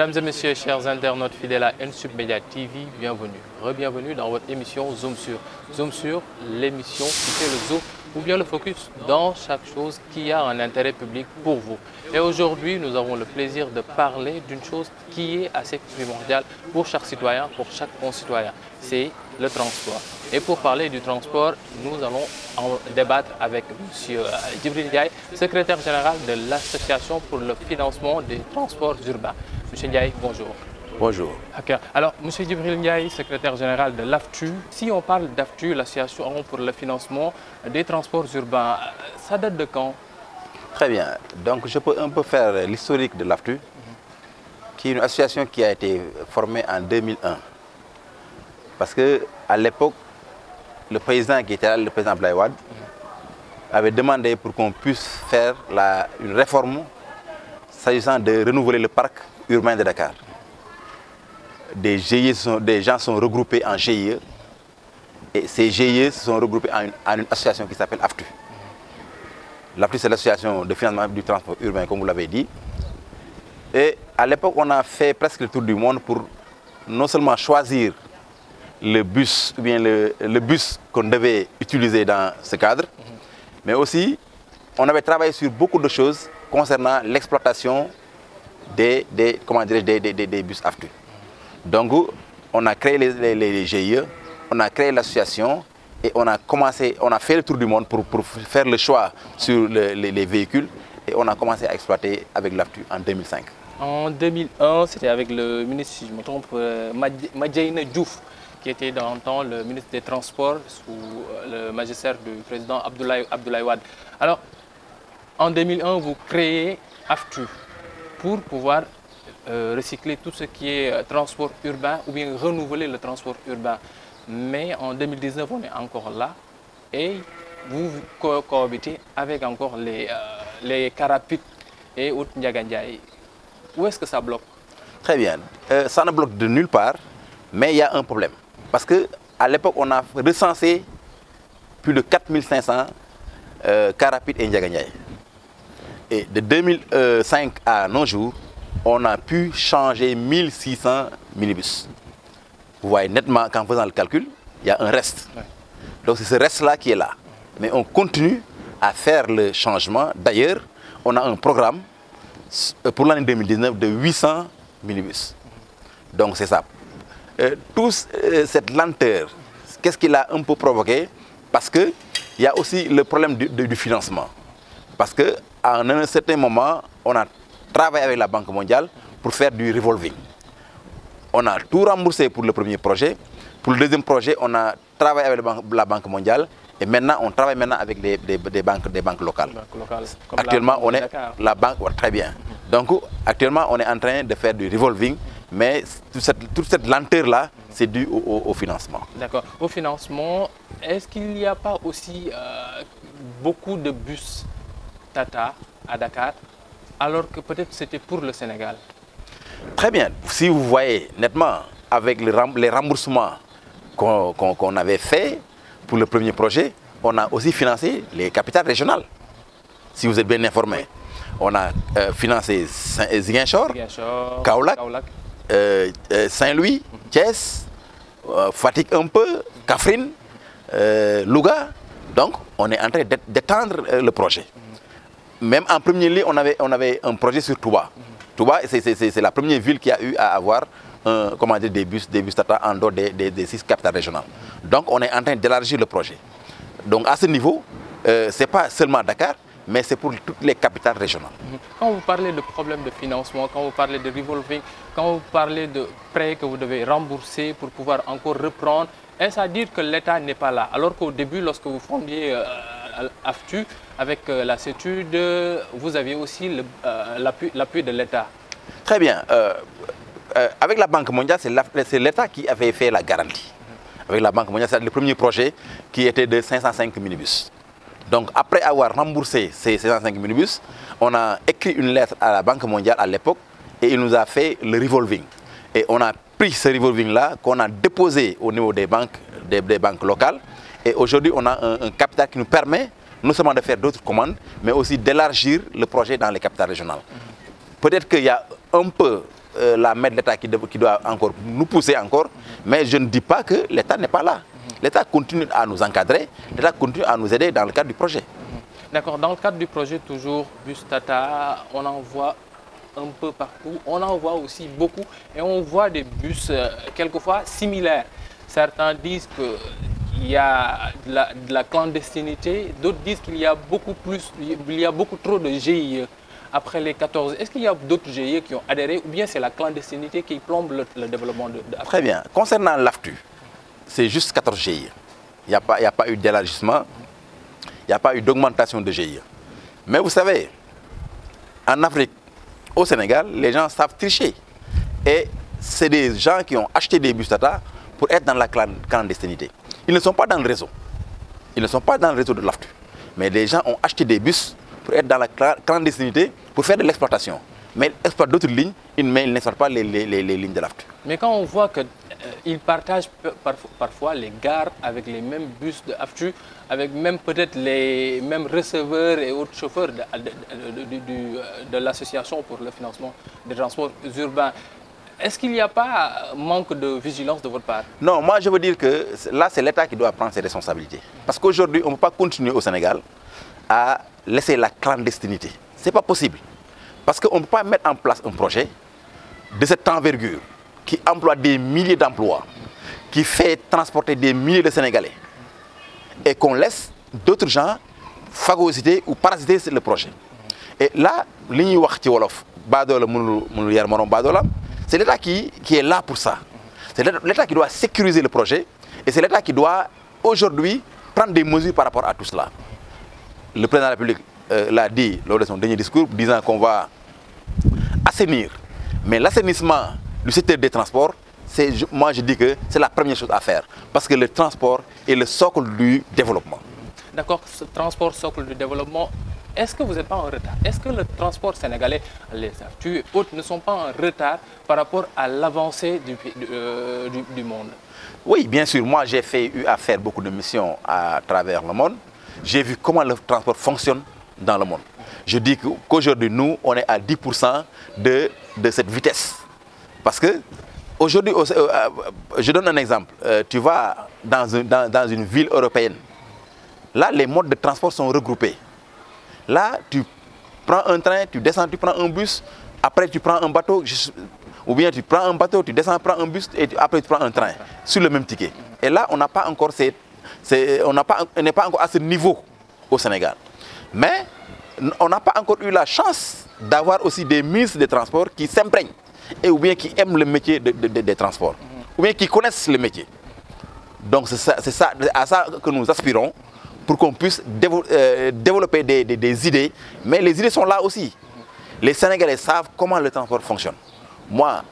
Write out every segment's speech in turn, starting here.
Mesdames et messieurs, chers internautes fidèles à Nsub Media TV, bienvenue. Re-bienvenue dans votre émission Zoom sur. Zoom sur, l'émission qui fait le zoom ou bien le focus dans chaque chose qui a un intérêt public pour vous. Et aujourd'hui, nous avons le plaisir de parler d'une chose qui est assez primordiale pour chaque citoyen, pour chaque concitoyen. C'est le transport. Et pour parler du transport, nous allons en débattre avec M. Djibril Ndiaye, secrétaire général de l'Association pour le financement des transports urbains. M. Ndiaye, bonjour. Bonjour. Okay. Alors, M. Djibril Ndiaye, secrétaire général de l'AFTU, si on parle d'AFTU, l'Association pour le financement des transports urbains, ça date de quand? Très bien. Donc, je peux un peu faire l'historique de l'AFTU, qui est une association qui a été formée en 2001. Parce qu'à l'époque, le président qui était là, le président Abdoulaye Wade, avait demandé pour qu'on puisse faire une réforme s'agissant de renouveler le parc urbain de Dakar. Des gens sont regroupés en GIE et ces GIE sont regroupés en une association qui s'appelle AFTU. L'AFTU, c'est l'association de financement du transport urbain, comme vous l'avez dit. Et à l'époque, on a fait presque le tour du monde pour non seulement choisir le bus, ou bien le bus qu'on devait utiliser dans ce cadre, mais aussi on avait travaillé sur beaucoup de choses concernant l'exploitation des bus AFTU. Donc, on a créé les GIE, on a créé l'association et on a fait le tour du monde pour faire le choix sur les véhicules et on a commencé à exploiter avec l'AFTU en 2005. En 2001, c'était avec le ministre, si je me trompe, Madjahina Diouf, qui était dans le temps le ministre des Transports sous le magistère du président Abdoulaye Wade. Alors, en 2001, vous créez AFTU pour pouvoir recycler tout ce qui est transport urbain ou bien renouveler le transport urbain. Mais en 2019, on est encore là et vous cohabitez avec encore les Carapites et autres Ndiagandiaï. Où est-ce que ça bloque? Très bien. Ça ne bloque de nulle part, mais il y a un problème. Parce qu'à l'époque, on a recensé plus de 4500 Carapites et Ndiagandiaï. Et de 2005 à nos jours, on a pu changer 1600 minibus. Vous voyez nettement qu'en faisant le calcul, il y a un reste. Ouais. Donc c'est ce reste-là qui est là. Mais on continue à faire le changement. D'ailleurs, on a un programme pour l'année 2019 de 800 minibus. Donc c'est ça. Cette lenteur, qu'est-ce qu'il a un peu provoqué? Parce qu'il y a aussi le problème du financement. Parce qu'à un certain moment, on a travaillé avec la Banque mondiale pour faire du revolving. On a tout remboursé pour le premier projet. Pour le deuxième projet, on a travaillé avec la Banque mondiale. Et maintenant, on travaille avec des banques locales. Actuellement, on est la banque, très bien. Donc, actuellement, on est en train de faire du revolving. Mais toute cette lenteur-là, c'est dû au financement. D'accord. Au financement, est-ce qu'il n'y a pas aussi beaucoup de bus Tata à Dakar, alors que peut-être c'était pour le Sénégal? Très bien. Si vous voyez nettement, avec les remboursements qu'on avait fait pour le premier projet, on a aussi financé les capitales régionales. Si vous êtes bien informé, on a financé Ziguinchor, Kaolack, Saint-Louis, Thiès, Fatick un peu, Kaffrine, Louga. Donc, on est en train d'étendre le projet. Même en premier lieu, on avait un projet sur Touba. Touba, c'est la première ville qui a eu à avoir des bus Tata en dehors des 6 capitales régionales. Donc, on est en train d'élargir le projet. Donc, à ce niveau, ce n'est pas seulement Dakar, mais c'est pour toutes les capitales régionales. Quand vous parlez de problèmes de financement, quand vous parlez de revolving, quand vous parlez de prêts que vous devez rembourser pour pouvoir encore reprendre, est-ce à dire que l'État n'est pas là? Alors qu'au début, lorsque vous fondiez AFTU, avec la CETUD, vous aviez aussi l'appui de l'État. Très bien. Avec la Banque mondiale, c'est l'État qui avait fait la garantie. Avec la Banque mondiale, c'est le premier projet qui était de 505 minibus. Donc après avoir remboursé ces 505 minibus, on a écrit une lettre à la Banque mondiale à l'époque et il nous a fait le revolving. Et on a pris ce revolving-là qu'on a déposé au niveau des banques locales. Et aujourd'hui, on a un capital qui nous permet non seulement de faire d'autres commandes, mais aussi d'élargir le projet dans les capitales régionales. Peut-être qu'il y a un peu la main de l'État qui doit encore nous pousser encore, mais je ne dis pas que l'État n'est pas là. L'État continue à nous encadrer, l'État continue à nous aider dans le cadre du projet. D'accord, dans le cadre du projet, toujours Bus Tata, on en voit un peu partout, on en voit aussi beaucoup, et on voit des bus quelquefois similaires. Certains disent qu'il y a de la clandestinité, d'autres disent qu'il y a beaucoup trop de GIE après les 14. Est-ce qu'il y a d'autres GIE qui ont adhéré, ou bien c'est la clandestinité qui plombe le développement de AFTU? Très bien. Concernant l'AFTU, c'est juste 14 GIE. Il n'y a pas eu d'élargissement, il n'y a pas eu d'augmentation de GIE. Mais vous savez, en Afrique, au Sénégal, les gens savent tricher. Et c'est des gens qui ont acheté des bus Tata pour être dans la clandestinité. Ils ne sont pas dans le réseau. Ils ne sont pas dans le réseau de l'AFTU. Mais les gens ont acheté des bus pour être dans la clandestinité, pour faire de l'exploitation. Mais ils exploitent d'autres lignes, mais ils n'exploitent pas les lignes de l'AFTU. Mais quand on voit qu'ils partagent parfois les gares avec les mêmes bus de AFTU, avec même peut-être les mêmes receveurs et autres chauffeurs de l'association pour le financement des transports urbains, est-ce qu'il n'y a pas manque de vigilance de votre part? Non, moi je veux dire que là c'est l'État qui doit prendre ses responsabilités. Parce qu'aujourd'hui on ne peut pas continuer au Sénégal à laisser la clandestinité. Ce n'est pas possible. Parce qu'on ne peut pas mettre en place un projet de cette envergure qui emploie des milliers d'emplois, qui fait transporter des milliers de Sénégalais, et qu'on laisse d'autres gens phagocyter ou parasiter le projet. Et là, c'est l'État qui est là pour ça. C'est l'État qui doit sécuriser le projet, et c'est l'État qui doit aujourd'hui prendre des mesures par rapport à tout cela. Le président de la République l'a dit lors de son dernier discours, disant qu'on va assainir. Mais l'assainissement du secteur des transports, moi je dis que c'est la première chose à faire. Parce que le transport est le socle du développement. D'accord, ce transport socle du développement, est-ce que vous n'êtes pas en retard? Est-ce que le transport sénégalais, les AFTU et autres, ne sont pas en retard par rapport à l'avancée du monde? Oui, bien sûr. Moi, j'ai eu à faire beaucoup de missions à travers le monde. J'ai vu comment le transport fonctionne dans le monde. Je dis qu'aujourd'hui, nous, on est à 10% de cette vitesse. Parce que, aujourd'hui, je donne un exemple. Tu vas dans une ville européenne. Là, les modes de transport sont regroupés. Là, tu prends un train, tu descends, tu prends un bus. Après, tu prends un bateau. Ou bien tu prends un bateau, tu descends, prends un bus. Et après, tu prends un train sur le même ticket. Et là, on n'a pas encore on n'est pas encore à ce niveau au Sénégal. Mais on n'a pas encore eu la chance d'avoir aussi des ministres des Transports qui s'imprègnent ou bien qui aiment le métier des transports, ou bien qui connaissent le métier. Donc c'est à ça que nous aspirons pour qu'on puisse développer des idées. Mais les idées sont là aussi. Les Sénégalais savent comment le transport fonctionne. Moi,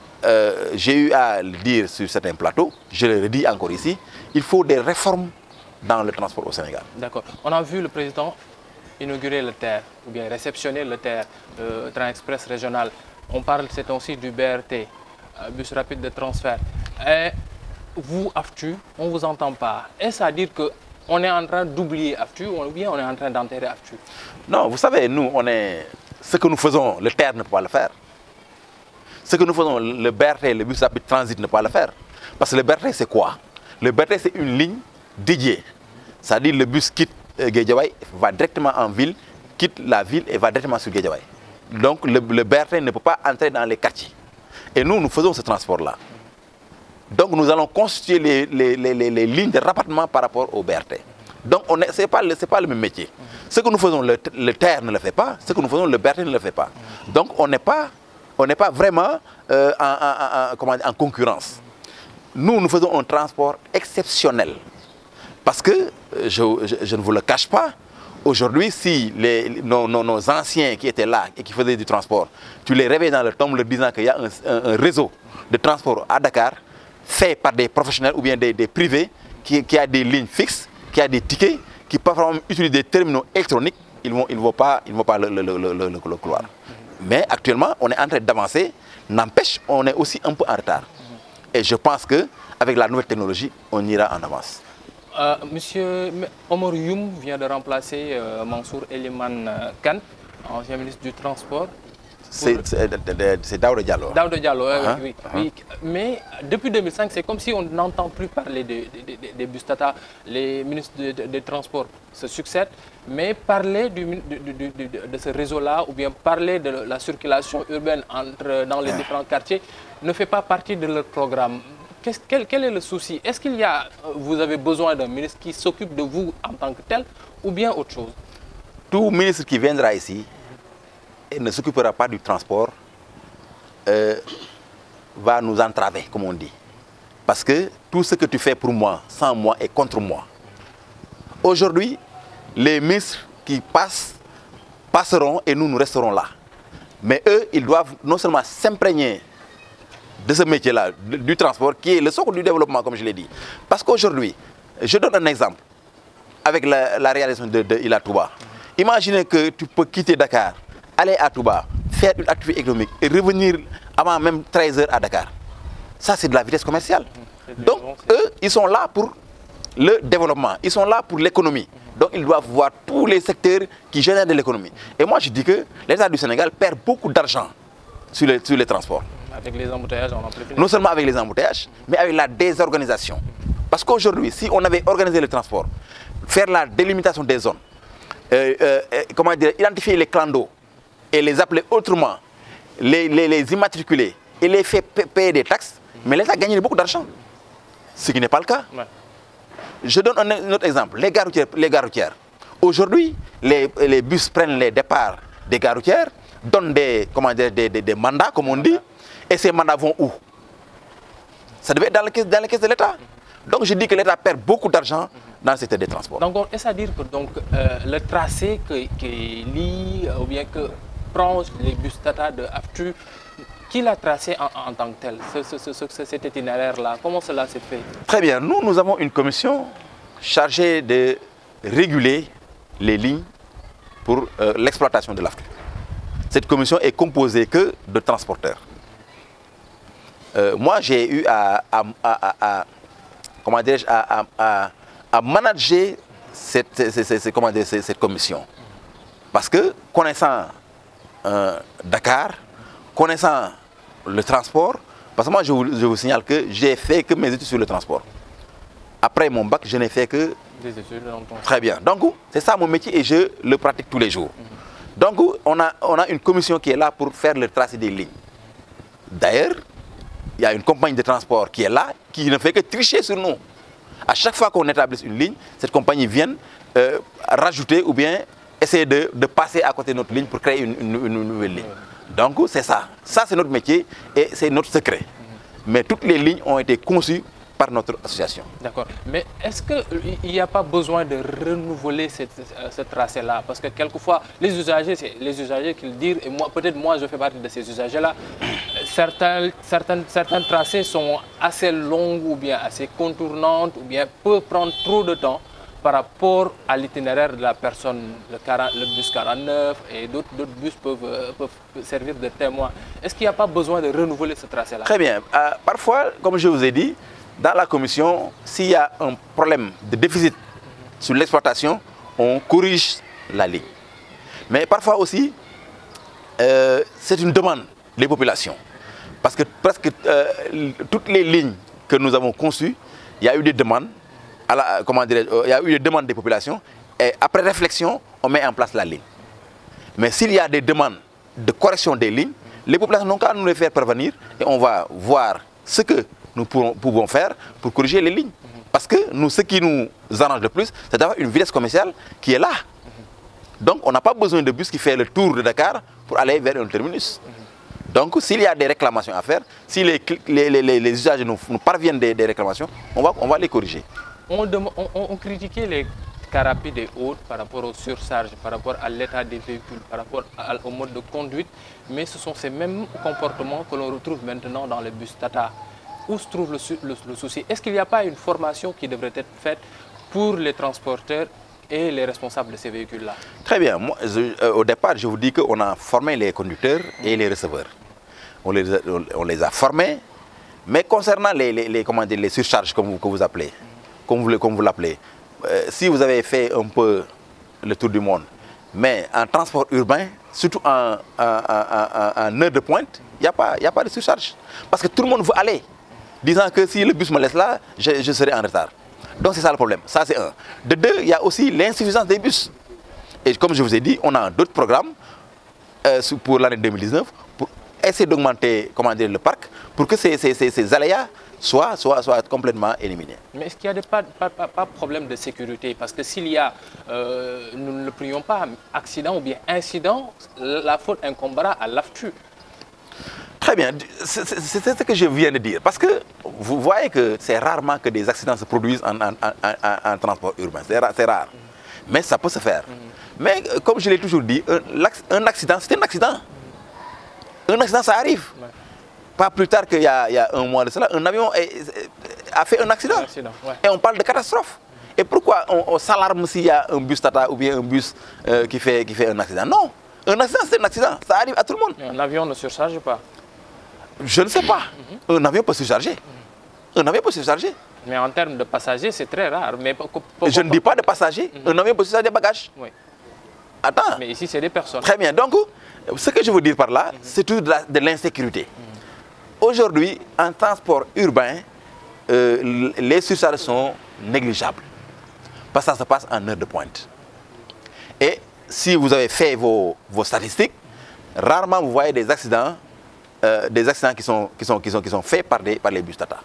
j'ai eu à le dire sur certains plateaux, je le redis encore ici, il faut des réformes dans le transport au Sénégal. D'accord. On a vu le président inaugurer le TER, ou bien réceptionner le TER, le train express régional. On parle c'est aussi du BRT, bus rapide de transfert. Et vous, AFTU, on ne vous entend pas. Est-ce à dire qu'on est en train d'oublier AFTU ou bien on est en train d'enterrer AFTU? Non, vous savez, nous, ce que nous faisons, le TER ne peut pas le faire. Ce que nous faisons, le BRT, le bus rapide transit ne peut pas le faire. Parce que le BRT, c'est quoi? Le BRT, c'est une ligne dédiée. C'est-à-dire le bus quitte Guédiawaye, va directement en ville, quitte la ville et va directement sur Guédiawaye. Donc le BRT ne peut pas entrer dans les quartiers. Et nous, nous faisons ce transport-là. Donc nous allons constituer les lignes de rapatriement par rapport au BRT. Donc ce n'est pas le même métier. Ce que nous faisons, le TER ne le fait pas. Ce que nous faisons, le BRT ne le fait pas. Donc on n'est pas vraiment en concurrence. Nous faisons un transport exceptionnel. Parce que, je ne vous le cache pas, aujourd'hui, si nos anciens qui étaient là et qui faisaient du transport, tu les réveilles dans leur tombe leur disant qu'il y a un réseau de transport à Dakar fait par des professionnels ou bien des privés qui a des lignes fixes, qui a des tickets, qui peuvent utiliser des terminaux électroniques, ils ne vont pas le couloir. Mais actuellement, on est en train d'avancer, n'empêche, on est aussi un peu en retard. Et je pense qu'avec la nouvelle technologie, on ira en avance. Monsieur Omar Youm vient de remplacer Mansour Eliman Khan, ancien ministre du Transport. C'est Daouda Diallo. Daouda Diallo, oui, oui. Mais depuis 2005, c'est comme si on n'entend plus parler des bus Tata. Les ministres des Transports se succèdent, mais parler de ce réseau-là ou bien parler de la circulation urbaine dans les différents quartiers ne fait pas partie de leur programme. Quel est le souci? Est-ce qu'il y a, vous avez besoin d'un ministre qui s'occupe de vous en tant que tel ou bien autre chose? Tout ministre qui viendra ici et ne s'occupera pas du transport va nous entraver, comme on dit. Parce que tout ce que tu fais pour moi, sans moi, est contre moi. Aujourd'hui, les ministres qui passeront et nous resterons là. Mais eux, ils doivent non seulement s'imprégner de ce métier-là, du transport, qui est le socle du développement, comme je l'ai dit. Parce qu'aujourd'hui, je donne un exemple avec la réalisation de Ila Touba. Imaginez que tu peux quitter Dakar, aller à Touba, faire une activité économique et revenir avant même 13 h à Dakar. Ça, c'est de la vitesse commerciale. Donc, eux, ils sont là pour le développement, ils sont là pour l'économie. Donc, ils doivent voir tous les secteurs qui génèrent de l'économie. Et moi, je dis que l'État du Sénégal perd beaucoup d'argent sur les transports. Avec les embouteillages, on en peut plus. Non seulement avec les embouteillages, mais avec la désorganisation. Parce qu'aujourd'hui, si on avait organisé le transport, faire la délimitation des zones, comment dire, identifier les clandos et les appeler autrement, les immatriculer et les faire payer des taxes, mais l'État gagnerait beaucoup d'argent. Ce qui n'est pas le cas. Ouais. Je donne un autre exemple, les gares routières. Aujourd'hui, les bus prennent les départs des gares routières, donnent des mandats, comme on dit, et ces mandats vont où? Ça devait être dans les caisses de l'État. Donc je dis que l'État perd beaucoup d'argent dans le secteur des transports. Donc est-ce à dire que le tracé qui lie ou bien que prend les bus Tata de Aftu, qui l'a tracé en tant que tel, cet itinéraire-là? Comment cela s'est fait? Très bien. Nous avons une commission chargée de réguler les lignes pour l'exploitation de l'Aftu. Cette commission est composée que de transporteurs. Moi, j'ai eu à manager cette commission. Parce que, connaissant Dakar, connaissant le transport, parce que moi, je vous signale que j'ai fait que mes études sur le transport. Après mon bac, je n'ai fait que des études. Très bien. Donc, c'est ça mon métier et je le pratique tous les jours. Donc, on a une commission qui est là pour faire le tracé des lignes. D'ailleurs, il y a une compagnie de transport qui est là, qui ne fait que tricher sur nous. À chaque fois qu'on établit une ligne, cette compagnie vient rajouter ou bien essayer de passer à côté de notre ligne pour créer une nouvelle ligne. Donc c'est ça. Ça, c'est notre métier et c'est notre secret. Mais toutes les lignes ont été conçues par notre association. D'accord. Mais est-ce qu'il n'y a pas besoin de renouveler ce tracé-là? Parce que quelquefois, les usagers, c'est les usagers qui le disent, et peut-être moi je fais partie de ces usagers-là. Certains tracés sont assez longs ou bien assez contournantes ou bien peuvent prendre trop de temps par rapport à l'itinéraire de la personne, le bus 49 et d'autres bus peuvent servir de témoins. Est-ce qu'il n'y a pas besoin de renouveler ce tracé-là? Très bien. Parfois, comme je vous ai dit, dans la commission, s'il y a un problème de déficit sur l'exploitation, on corrige la ligne. Mais parfois aussi, c'est une demande des populations. Parce que presque toutes les lignes que nous avons conçues, il y a eu des demandes. Il y a eu des demandes des populations et après réflexion, on met en place la ligne. Mais s'il y a des demandes de correction des lignes, les populations n'ont qu'à nous les faire parvenir et on va voir ce que nous pouvons faire pour corriger les lignes. Parce que nous, ce qui nous arrange le plus, c'est d'avoir une vitesse commerciale qui est là. Donc on n'a pas besoin de bus qui fait le tour de Dakar pour aller vers un terminus. Donc s'il y a des réclamations à faire, si les usagers nous parviennent des réclamations, on va les corriger. On critiquait les cars rapides et autres par rapport aux surcharges, par rapport à l'état des véhicules, par rapport au mode de conduite, mais ce sont ces mêmes comportements que l'on retrouve maintenant dans les bus Tata. Où se trouve le souci? Est-ce qu'il n'y a pas une formation qui devrait être faite pour les transporteurs et les responsables de ces véhicules-là? Très bien. Moi, au départ, je vous dis qu'on a formé les conducteurs et les receveurs. On les a formés, mais concernant les surcharges que vous appelez, comme vous l'appelez, si vous avez fait un peu le tour du monde Mais en transport urbain, surtout en heure de pointe, il n'y a pas de surcharge. Parce que tout le monde veut aller, disant que si le bus me laisse là, je serai en retard. Donc c'est ça le problème. Ça c'est un. De deux, il y a aussi l'insuffisance des bus. Et comme je vous ai dit, on a d'autres programmes pour l'année 2019 pour essayer d'augmenter le parc pour que ces aléas soient complètement éliminés. Mais est-ce qu'il n'y a pas de problème de sécurité? Parce que s'il y a, nous ne le prions pas, accident ou bien incident, la faute incombera à l'AFTU. Très bien, c'est ce que je viens de dire. Parce que vous voyez que c'est rarement que des accidents se produisent en transport urbain. C'est rare. Mais ça peut se faire. Mais comme je l'ai toujours dit, un accident, c'est un accident. Un accident, ça arrive. Ouais. Pas plus tard qu'il y a un mois de cela, un avion a fait un accident. Ouais. Et on parle de catastrophe. Et pourquoi on s'alarme s'il y a un bus Tata ou bien un bus qui fait un accident? Non, un accident, c'est un accident. Ça arrive à tout le monde. Un avion ne surcharge pas? Je ne sais pas. Un avion peut surcharger. Un avion peut surcharger. Mais en termes de passagers, c'est très rare. Mais je ne dis pas de passagers. Un avion peut surcharger des bagages. Oui. Attends. Mais ici, c'est des personnes. Très bien. Donc, ce que je veux dire par là, c'est tout de l'insécurité. Aujourd'hui, en transport urbain, les surcharges sont négligeables. Parce que ça se passe en heure de pointe. Et si vous avez fait vos statistiques, rarement vous voyez des accidents qui sont faits par les bus Tata.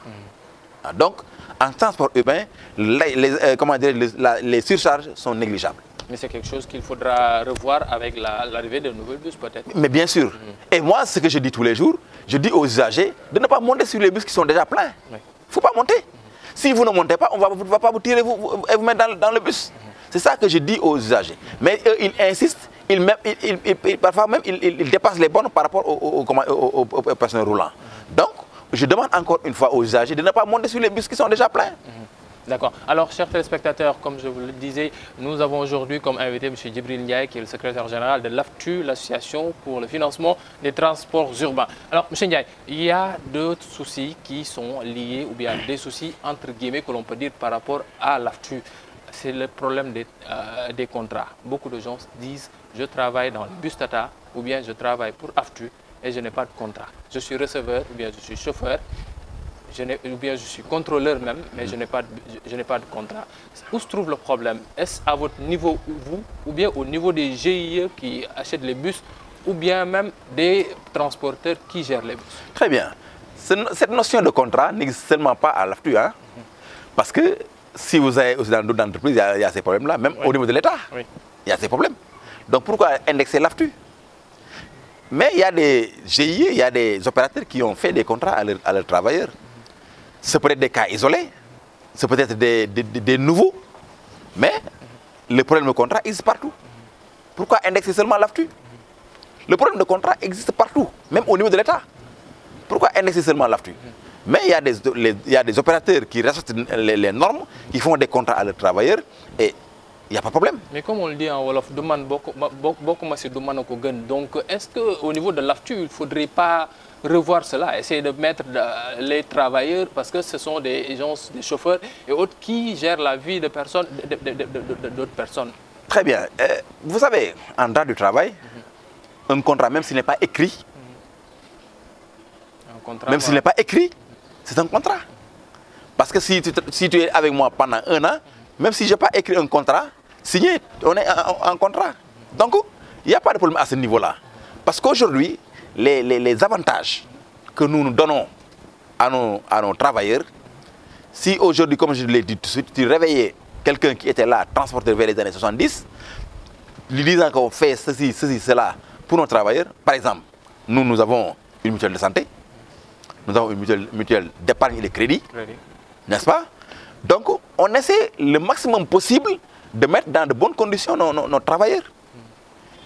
Donc, en transport urbain, les surcharges sont négligeables. Mais c'est quelque chose qu'il faudra revoir avec l'arrivée de nouveaux bus peut-être. Mais bien sûr. Et moi, ce que je dis tous les jours, je dis aux usagers de ne pas monter sur les bus qui sont déjà pleins. Il ne faut pas monter. Si vous ne montez pas, on ne va pas vous tirer et vous mettre dans le bus. C'est ça que je dis aux usagers. Mais eux, ils insistent, parfois même, ils dépassent les bornes par rapport aux personnels roulants. Donc, je demande encore une fois aux usagers de ne pas monter sur les bus qui sont déjà pleins. D'accord. Alors, chers téléspectateurs, comme je vous le disais, nous avons aujourd'hui comme invité M. Djibril Ndiaye, qui est le secrétaire général de l'AFTU, l'Association pour le financement des transports urbains. Alors, M. Ndiaye, il y a d'autres soucis qui sont liés, ou bien des soucis, entre guillemets, que l'on peut dire par rapport à l'AFTU. C'est le problème des contrats. Beaucoup de gens disent, je travaille dans le bus Tata, ou bien je travaille pour AFTU, et je n'ai pas de contrat. Je suis receveur, ou bien je suis chauffeur, ou bien je suis contrôleur même, mais je n'ai pas de contrat. Où se trouve le problème? Est-ce à votre niveau, vous, ou bien au niveau des GIE qui achètent les bus, ou bien même des transporteurs qui gèrent les bus? Très bien. Cette notion de contrat n'existe seulement pas à l'AFTU. Hein? Parce que si vous avez aussi dans d'autres entreprises, il y a ces problèmes-là, même au niveau de l'État. Il y a ces problèmes. Donc pourquoi indexer l'AFTU? Mais il y a des GIE, il y a des opérateurs qui ont fait des contrats à leurs travailleurs. Ce peut être des cas isolés, ce peut être des nouveaux, mais le problème de contrat existe partout. Pourquoi indexer seulement l'AFTU? Le problème de contrat existe partout, même au niveau de l'État. Pourquoi indexer seulement l'AFTU? Mais il y a des opérateurs qui respectent les normes, qui font des contrats à leurs travailleurs, et il n'y a pas de problème. Mais comme on le dit en Wolof, donc est-ce qu'au niveau de l'AFTU, il ne faudrait pas revoir cela, essayer de mettre les travailleurs, parce que ce sont des gens, des chauffeurs et autres qui gèrent la vie de personnes, d'autres personnes? Très bien. Vous savez, en droit du travail, un contrat, même s'il n'est pas écrit, c'est un contrat. Parce que si tu es avec moi pendant un an, même si je n'ai pas écrit un contrat, signé, on est en contrat. Donc, il n'y a pas de problème à ce niveau-là. Parce qu'aujourd'hui, les avantages que nous donnons à nos travailleurs, si aujourd'hui, comme je l'ai dit tout de suite, tu réveillais quelqu'un qui était là, transporté vers les années 70, lui disant qu'on fait ceci, cela pour nos travailleurs, par exemple, nous avons une mutuelle de santé, nous avons une mutuelle d'épargne et de crédit, n'est-ce pas? Donc, on essaie le maximum possible de mettre dans de bonnes conditions nos travailleurs.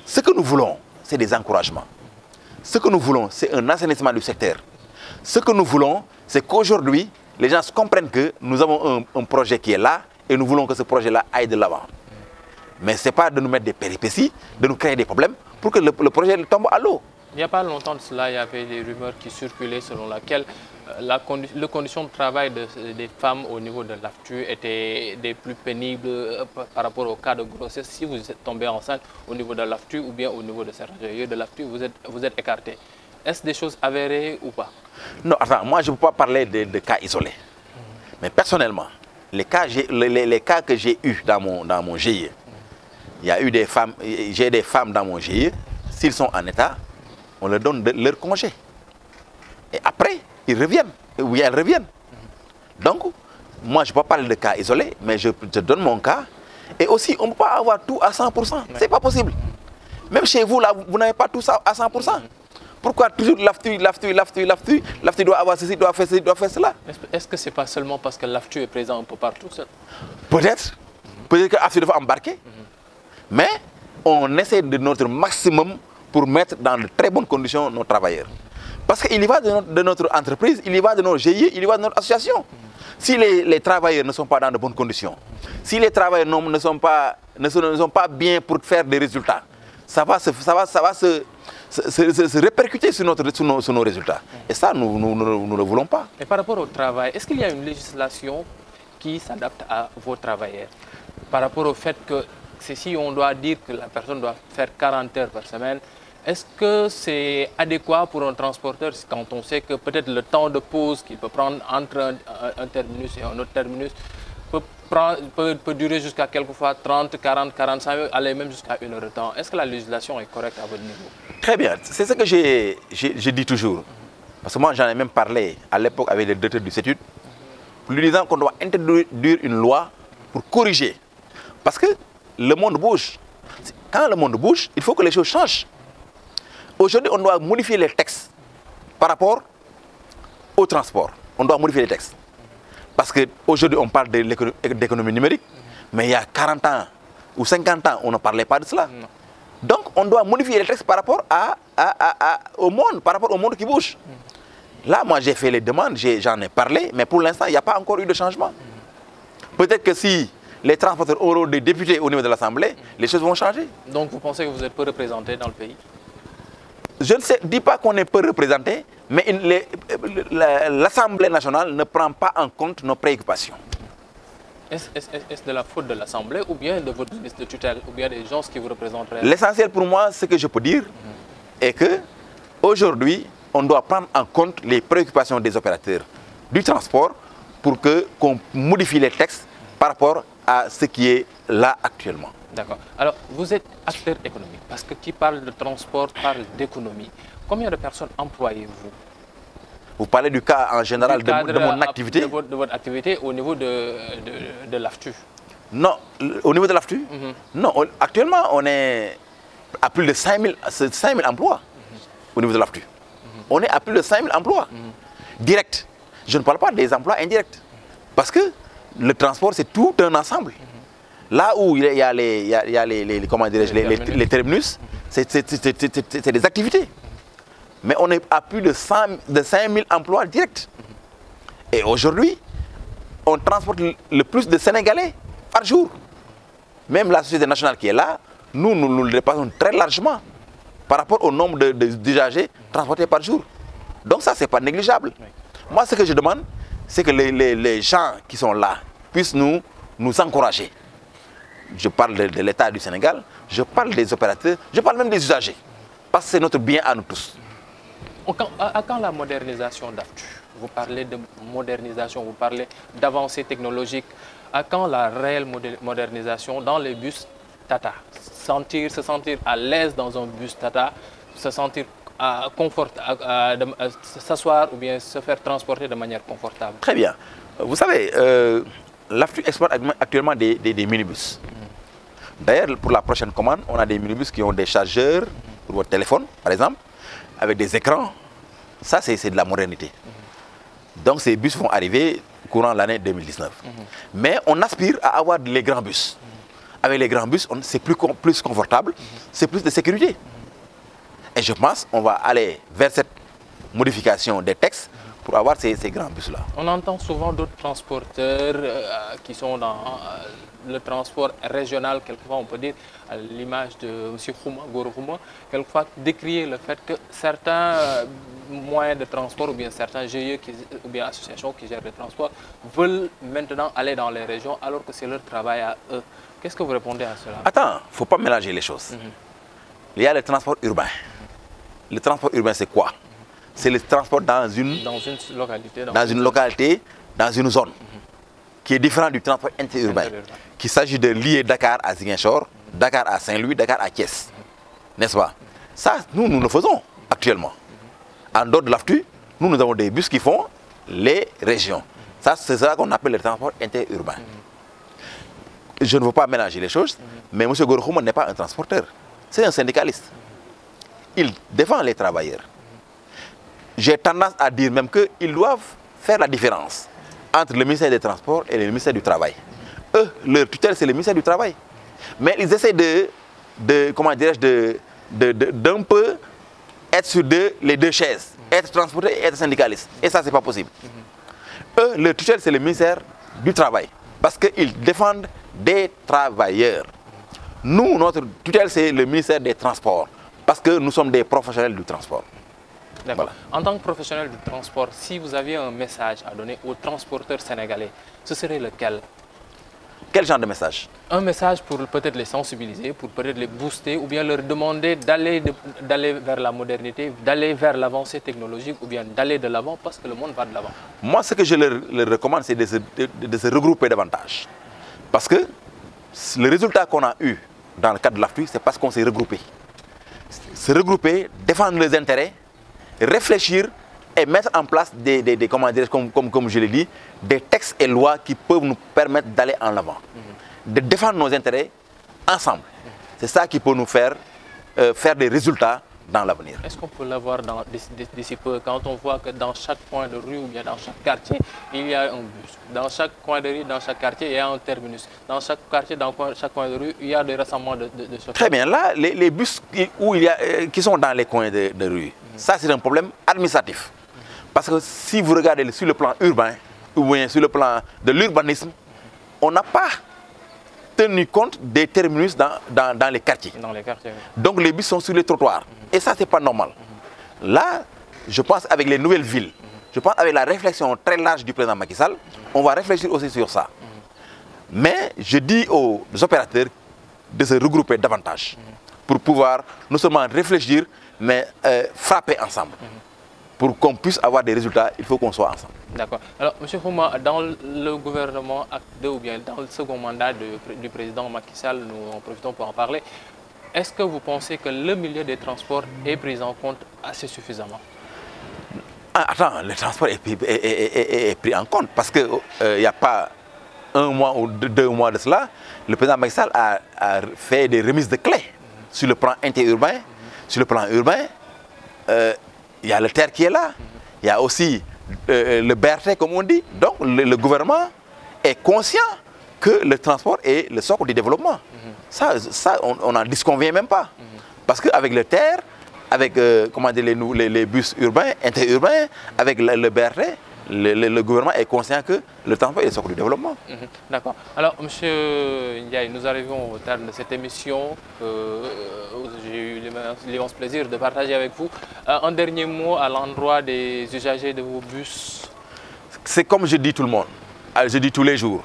Ce que nous voulons, c'est des encouragements. Ce que nous voulons, c'est un assainissement du secteur. Ce que nous voulons, c'est qu'aujourd'hui, les gens comprennent que nous avons un projet qui est là et nous voulons que ce projet-là aille de l'avant. Mais ce n'est pas de nous mettre des péripéties, de nous créer des problèmes pour que le projet tombe à l'eau. Il n'y a pas longtemps de cela, il y avait des rumeurs qui circulaient selon laquelle les conditions de travail des femmes au niveau de l'AFTU étaient des plus pénibles par rapport au cas de grossesse. Si vous êtes tombé enceinte au niveau de l'AFTU ou bien au niveau de certains lieux de l'AFTU, vous êtes écarté. Est-ce des choses avérées ou pas? Non, attends, moi je ne peux pas parler de cas isolés. Mais personnellement, les cas que j'ai eus dans mon GIE, il y a eu des femmes, j'ai des femmes dans mon GIE, s'ils sont en état, on leur donne leur congé. Et après, ils reviennent, ou elles reviennent. Donc, moi je ne peux pas parler de cas isolés, mais je donne mon cas. Et aussi, on ne peut pas avoir tout à 100%. Ce n'est pas possible. Même chez vous, là, vous n'avez pas tout ça à 100%. Pourquoi toujours l'AFTU doit avoir ceci, doit faire ceci, doit faire cela? Est-ce que ce n'est pas seulement parce que l'AFTU est présent un peu partout? Peut-être. Peut-être que l'AFTU doit embarquer. Mais on essaie de notre maximum pour mettre dans de très bonnes conditions nos travailleurs. Parce qu'il y va de notre entreprise, il y va de nos GIE, il y va de notre association. Si les travailleurs ne sont pas dans de bonnes conditions, si les travailleurs ne sont pas bien pour faire des résultats, ça va se répercuter sur nos résultats. Et ça, nous ne le voulons pas. Et par rapport au travail, est-ce qu'il y a une législation qui s'adapte à vos travailleurs? Par rapport au fait que si on doit dire que la personne doit faire 40 heures par semaine, est-ce que c'est adéquat pour un transporteur quand on sait que peut-être le temps de pause qu'il peut prendre entre un terminus et un autre terminus peut durer jusqu'à quelquefois 30, 40, 45 heures, aller même jusqu'à 1 heure de temps? Est-ce que la législation est correcte à votre niveau? Très bien, c'est ce que je dis toujours. Parce que moi j'en ai même parlé à l'époque avec le directeur du CETUD, lui disant qu'on doit introduire une loi pour corriger. Parce que le monde bouge. Quand le monde bouge, il faut que les choses changent. Aujourd'hui, on doit modifier les textes par rapport au transport. On doit modifier les textes. Parce qu'aujourd'hui, on parle d'économie numérique, mais il y a 40 ans ou 50 ans, on ne parlait pas de cela. Non. Donc, on doit modifier les textes par rapport au monde qui bouge. Là, moi, j'ai fait les demandes, j'en ai parlé, mais pour l'instant, il n'y a pas encore eu de changement. Peut-être que si les transporteurs auront des députés au niveau de l'Assemblée, les choses vont changer. Donc, vous pensez que vous êtes peu représenté dans le pays? Je ne dis pas qu'on est peu représenté, mais l'Assemblée nationale ne prend pas en compte nos préoccupations. Est-ce de la faute de l'Assemblée ou bien de votre ministre de tutelle ou bien des gens qui vous représentent? L'essentiel pour moi, ce que je peux dire, est qu'aujourd'hui, on doit prendre en compte les préoccupations des opérateurs du transport pour qu'on modifie les textes par rapport à ce qui est là actuellement. D'accord. Alors, vous êtes acteur économique, parce que qui parle de transport parle d'économie. Combien de personnes employez-vous? Vous parlez du cas en général de mon activité? De votre activité au niveau de l'AFTU? Non, au niveau de l'AFTU? Non, actuellement, on est à plus de 5 000 emplois au niveau de l'AFTU. On est à plus de 5 000 emplois directs. Je ne parle pas des emplois indirects. Parce que le transport, c'est tout un ensemble. Là où il y a les terminus, c'est des activités. Mais on est à plus de 5 000 emplois directs. Et aujourd'hui, on transporte le plus de Sénégalais par jour. Même la société nationale qui est là, nous le dépassons très largement par rapport au nombre d'usagers transportés par jour. Donc ça, ce n'est pas négligeable. Oui. Moi, ce que je demande, c'est que les gens qui sont là puissent nous encourager. Je parle de l'État du Sénégal, je parle des opérateurs, je parle même des usagers. Parce que c'est notre bien à nous tous. À quand la modernisation d'AFTU? Vous parlez de modernisation, vous parlez d'avancées technologiques. À quand la réelle modernisation dans les bus Tata? Se sentir à l'aise dans un bus Tata, se sentir s'asseoir ou bien se faire transporter de manière confortable. Très bien. Vous savez, l'AFTU exploite actuellement des minibus. D'ailleurs, pour la prochaine commande, on a des minibus qui ont des chargeurs pour votre téléphone, par exemple, avec des écrans. Ça, c'est de la modernité. Donc, ces bus vont arriver courant l'année 2019. Mais on aspire à avoir les grands bus. Avec les grands bus, c'est plus confortable, c'est plus de sécurité. Et je pense qu'on va aller vers cette modification des textes pour avoir ces grands bus-là. On entend souvent d'autres transporteurs qui sont le transport régional, quelquefois on peut dire, à l'image de M. Goro Khouma, quelquefois décrier le fait que certains moyens de transport ou bien certains GIE ou bien associations qui gèrent le transport veulent maintenant aller dans les régions alors que c'est leur travail à eux. Qu'est-ce que vous répondez à cela? Attends, il ne faut pas mélanger les choses. Il y a le transport urbain. Le transport urbain, c'est quoi? C'est le transport dans une localité, dans une zone, qui est différent du transport interurbain. Qu'il s'agit de lier Dakar à Ziguinchor, Dakar à Saint-Louis, Dakar à Thiès. N'est-ce pas? Ça, nous le faisons actuellement. En dehors de l'AFTU, nous avons des bus qui font les régions. Ça, c'est ça qu'on appelle le transport interurbain. Je ne veux pas mélanger les choses, mais M. Goro Khouma n'est pas un transporteur. C'est un syndicaliste. Il défend les travailleurs. J'ai tendance à dire même qu'ils doivent faire la différence entre le ministère des Transports et le ministère du Travail. Eux, leur tutelle, c'est le ministère du Travail. Mais ils essaient d'un peu être sur les deux chaises, être transporté et être syndicaliste. Et ça, ce n'est pas possible. Eux, leur tutelle, c'est le ministère du Travail. Parce qu'ils défendent des travailleurs. Nous, notre tutelle, c'est le ministère des Transports. Parce que nous sommes des professionnels du transport. D'accord. Voilà. En tant que professionnel du transport, si vous aviez un message à donner aux transporteurs sénégalais, ce serait lequel? Quel genre de message? Un message pour peut-être les sensibiliser, pour peut-être les booster, ou bien leur demander d'aller vers la modernité, d'aller vers l'avancée technologique, ou bien d'aller de l'avant parce que le monde va de l'avant. Moi, ce que je leur recommande, c'est de se regrouper davantage. Parce que le résultat qu'on a eu dans le cadre de l'AFTU, c'est parce qu'on s'est regroupé. Se regrouper, défendre les intérêts, réfléchir et mettre en place comme je l'ai dit, des textes et lois qui peuvent nous permettre d'aller en avant, de défendre nos intérêts ensemble. C'est ça qui peut nous faire des résultats dans l'avenir. Est-ce qu'on peut l'avoir d'ici peu, quand on voit que dans chaque coin de rue ou bien dans chaque quartier, il y a un bus. Dans chaque coin de rue, dans chaque quartier, il y a un terminus. Dans chaque quartier, dans chaque coin de rue, il y a des rassemblements de chauffeurs. Très bien. Là, les bus qui sont dans les coins de rue, ça c'est un problème administratif. Parce que si vous regardez sur le plan urbain, ou bien sur le plan de l'urbanisme, on n'a pas tenu compte des terminus dans les quartiers. Dans les quartiers, oui. Donc les bus sont sur les trottoirs. Et ça, ce n'est pas normal. Là, je pense avec les nouvelles villes, je pense avec la réflexion très large du président Macky Sall, on va réfléchir aussi sur ça. Mais je dis aux opérateurs de se regrouper davantage pour pouvoir non seulement réfléchir, mais frapper ensemble. Pour qu'on puisse avoir des résultats, il faut qu'on soit ensemble. D'accord. Alors, M. Khouma, dans le gouvernement Acte 2 ou bien dans le second mandat du président Macky Sall, nous en profitons pour en parler, est-ce que vous pensez que le milieu des transports est pris en compte assez suffisamment? Attends, le transport est pris en compte parce qu'il n'y a pas un mois ou deux mois de cela, le président Macky Sall a fait des remises de clés sur le plan interurbain, sur le plan urbain. Il y a le TER qui est là, il y a aussi le BRT comme on dit. Donc le gouvernement est conscient que le transport est le socle du développement. Ça on n'en disconvient même pas. Parce qu'avec le TER, avec les bus urbains, interurbains, avec le BRT, le gouvernement est conscient que le transport est le socle du développement. D'accord. Alors, M. Ndiaye, nous arrivons au terme de cette émission. J'ai eu l'immense plaisir de partager avec vous. Un dernier mot à l'endroit des usagers de vos bus. C'est comme je dis tout le monde, je dis tous les jours,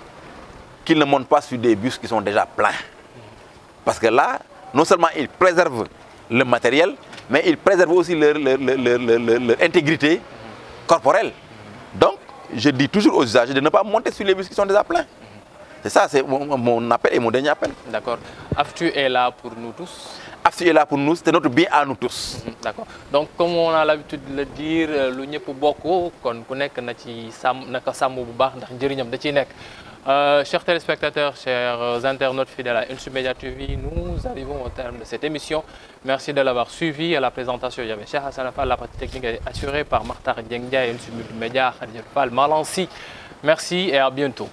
qu'ils ne montent pas sur des bus qui sont déjà pleins. Parce que là, non seulement ils préservent le matériel, mais ils préservent aussi leur intégrité corporelle. Donc, je dis toujours aux usagers de ne pas monter sur les bus qui sont déjà pleins. C'est ça, c'est mon appel et mon dernier appel. D'accord. AFTU est là pour nous tous. AFTU est là pour nous, c'est notre bien à nous tous. D'accord. Donc, comme on a l'habitude de le dire, lu ñëpp bokk kon ku nekk na ci sàmm bu baax ndax njëriñam da ciy nekk. Chers téléspectateurs, chers internautes fidèles à Unsub Media TV, nous arrivons au terme de cette émission. Merci de l'avoir suivi. À la présentation, il y avait Cheikh Hassan Fall. La partie technique est assurée par Martar Ndiaye et Unsub Media, Khadija Fall Malansi. Merci et à bientôt.